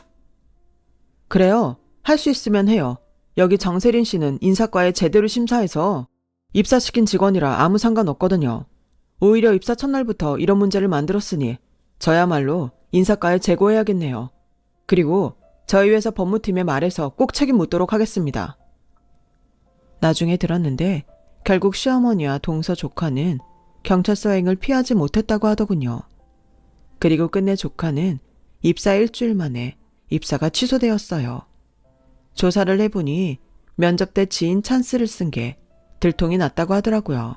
그래요. 할 수 있으면 해요. 여기 정세린 씨는 인사과에 제대로 심사해서 입사시킨 직원이라 아무 상관없거든요. 오히려 입사 첫날부터 이런 문제를 만들었으니 저야말로 인사과에 제고해야겠네요. 그리고 저희 회사 법무팀에 말해서 꼭 책임 묻도록 하겠습니다. 나중에 들었는데 결국 시어머니와 동서 조카는 경찰서행을 피하지 못했다고 하더군요. 그리고 끝내 조카는 입사 일주일 만에 입사가 취소되었어요. 조사를 해보니 면접 때 지인 찬스를 쓴 게 들통이 났다고 하더라고요.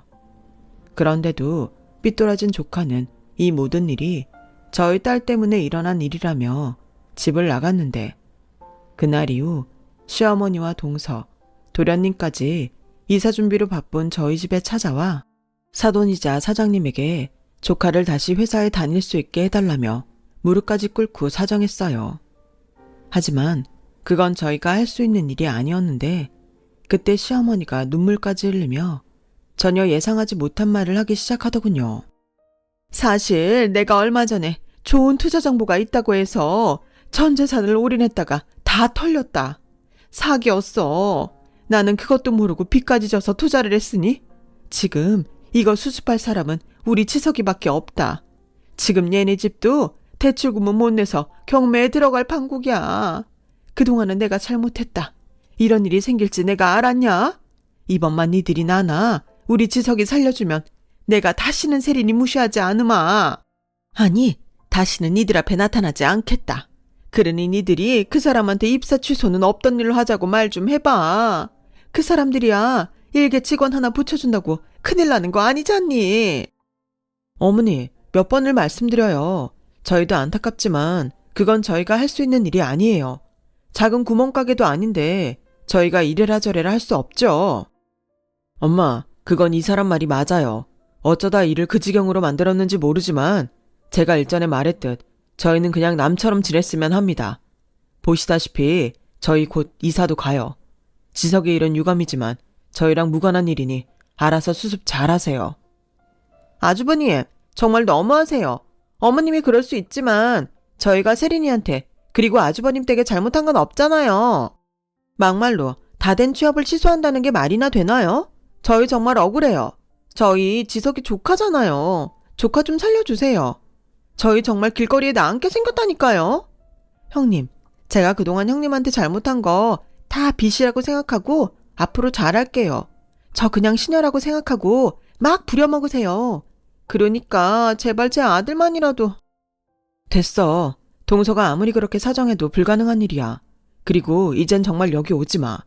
그런데도 삐뚤어진 조카는 이 모든 일이 저희 딸 때문에 일어난 일이라며 집을 나갔는데 그날 이후 시어머니와 동서, 도련님까지 이사 준비로 바쁜 저희 집에 찾아와 사돈이자 사장님에게 조카를 다시 회사에 다닐 수 있게 해달라며 무릎까지 꿇고 사정했어요. 하지만 그건 저희가 할 수 있는 일이 아니었는데 그때 시어머니가 눈물까지 흘리며 전혀 예상하지 못한 말을 하기 시작하더군요. 사실 내가 얼마 전에 좋은 투자 정보가 있다고 해서 전 재산을 올인했다가 다 털렸다. 사기였어. 나는 그것도 모르고 빚까지 져서 투자를 했으니 지금 이거 수습할 사람은 우리 지석이밖에 없다. 지금 얘네 집도 대출금은 못 내서 경매에 들어갈 판국이야. 그동안은 내가 잘못했다. 이런 일이 생길지 내가 알았냐? 이번만 니들이 나나 우리 지석이 살려주면 내가 다시는 세린이 무시하지 않으마. 아니, 다시는 니들 앞에 나타나지 않겠다. 그러니 니들이 그 사람한테 입사 취소는 없던 일로 하자고 말 좀 해봐. 그 사람들이야 일개 직원 하나 붙여준다고 큰일 나는 거 아니잖니. 어머니, 몇 번을 말씀드려요. 저희도 안타깝지만 그건 저희가 할 수 있는 일이 아니에요. 작은 구멍가게도 아닌데 저희가 이래라 저래라 할 수 없죠. 엄마, 그건 이 사람 말이 맞아요. 어쩌다 일을 그 지경으로 만들었는지 모르지만 제가 일전에 말했듯 저희는 그냥 남처럼 지냈으면 합니다. 보시다시피 저희 곧 이사도 가요. 지석의 일은 유감이지만 저희랑 무관한 일이니 알아서 수습 잘하세요. 아주버님, 정말 너무하세요. 어머님이 그럴 수 있지만 저희가 세린이한테 그리고 아주버님 댁에 잘못한 건 없잖아요. 막말로 다 된 취업을 취소한다는 게 말이나 되나요? 저희 정말 억울해요. 저희 지석이 조카잖아요. 조카 좀 살려주세요. 저희 정말 길거리에 나앉게 생겼다니까요. 형님, 제가 그동안 형님한테 잘못한 거 다 빚이라고 생각하고 앞으로 잘할게요. 저 그냥 시녀라고 생각하고 막 부려먹으세요. 그러니까 제발 제 아들만이라도. 됐어. 동서가 아무리 그렇게 사정해도 불가능한 일이야. 그리고 이젠 정말 여기 오지 마.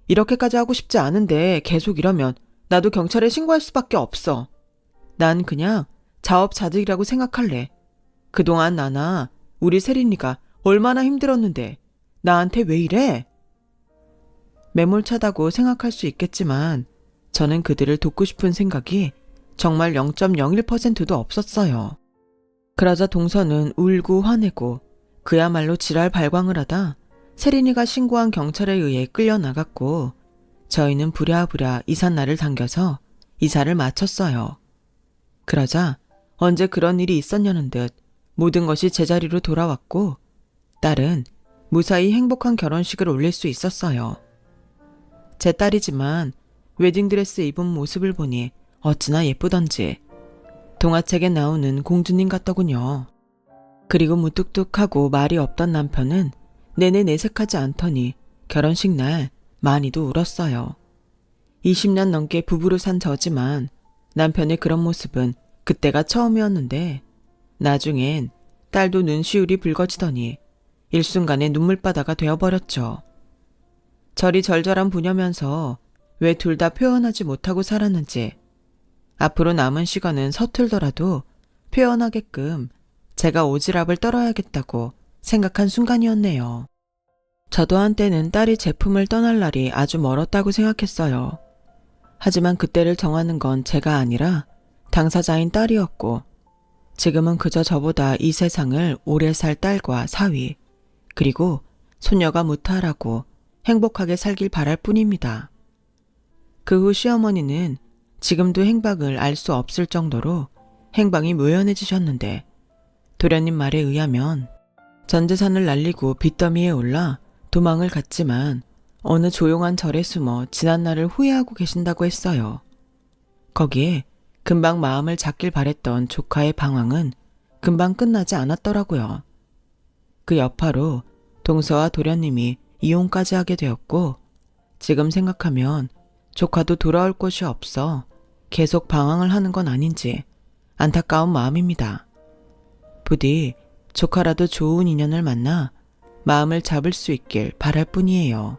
이렇게까지 하고 싶지 않은데 계속 이러면 나도 경찰에 신고할 수밖에 없어. 난 그냥 자업자득이라고 생각할래. 그동안 나나 우리 세린이가 얼마나 힘들었는데 나한테 왜 이래? 매몰차다고 생각할 수 있겠지만 저는 그들을 돕고 싶은 생각이 정말 0.01%도 없었어요. 그러자 동서는 울고 화내고 그야말로 지랄 발광을 하다 세린이가 신고한 경찰에 의해 끌려나갔고 저희는 부랴부랴 이삿날을 당겨서 이사를 마쳤어요. 그러자 언제 그런 일이 있었냐는 듯 모든 것이 제자리로 돌아왔고 딸은 무사히 행복한 결혼식을 올릴 수 있었어요. 제 딸이지만 웨딩드레스 입은 모습을 보니 어찌나 예쁘던지 동화책에 나오는 공주님 같더군요. 그리고 무뚝뚝하고 말이 없던 남편은 내내 내색하지 않더니 결혼식 날 많이도 울었어요. 20년 넘게 부부로 산 저지만 남편의 그런 모습은 그때가 처음이었는데 나중엔 딸도 눈시울이 붉어지더니 일순간에 눈물바다가 되어버렸죠. 저리 절절한 부녀면서 왜 둘 다 표현하지 못하고 살았는지 앞으로 남은 시간은 서툴더라도 표현하게끔 제가 오지랖을 떨어야겠다고 생각한 순간이었네요. 저도 한때는 딸이 제품을 떠날 날이 아주 멀었다고 생각했어요. 하지만 그때를 정하는 건 제가 아니라 당사자인 딸이었고 지금은 그저 저보다 이 세상을 오래 살 딸과 사위 그리고 소녀가 무탈하고 행복하게 살길 바랄 뿐입니다. 그 후 시어머니는 지금도 행방을 알 수 없을 정도로 행방이 묘연해지셨는데 도련님 말에 의하면 전 재산을 날리고 빚더미에 올라 도망을 갔지만 어느 조용한 절에 숨어 지난날을 후회하고 계신다고 했어요. 거기에 금방 마음을 잡길 바랬던 조카의 방황은 금방 끝나지 않았더라고요. 그 여파로 동서와 도련님이 이혼까지 하게 되었고 지금 생각하면 조카도 돌아올 곳이 없어 계속 방황을 하는 건 아닌지 안타까운 마음입니다. 부디 조카라도 좋은 인연을 만나 마음을 잡을 수 있길 바랄 뿐이에요.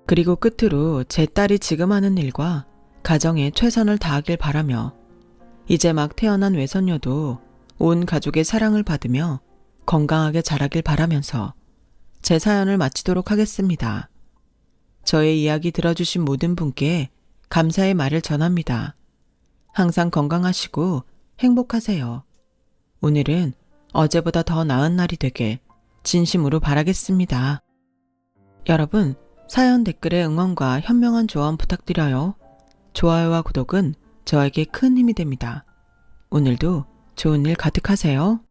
그리고 끝으로 제 딸이 지금 하는 일과 가정에 최선을 다하길 바라며 이제 막 태어난 외손녀도 온 가족의 사랑을 받으며 건강하게 자라길 바라면서 제 사연을 마치도록 하겠습니다. 저의 이야기 들어주신 모든 분께 감사의 말을 전합니다. 항상 건강하시고 행복하세요. 오늘은 어제보다 더 나은 날이 되길 진심으로 바라겠습니다. 여러분, 사연 댓글에 응원과 현명한 조언 부탁드려요. 좋아요와 구독은 저에게 큰 힘이 됩니다. 오늘도 좋은 일 가득하세요.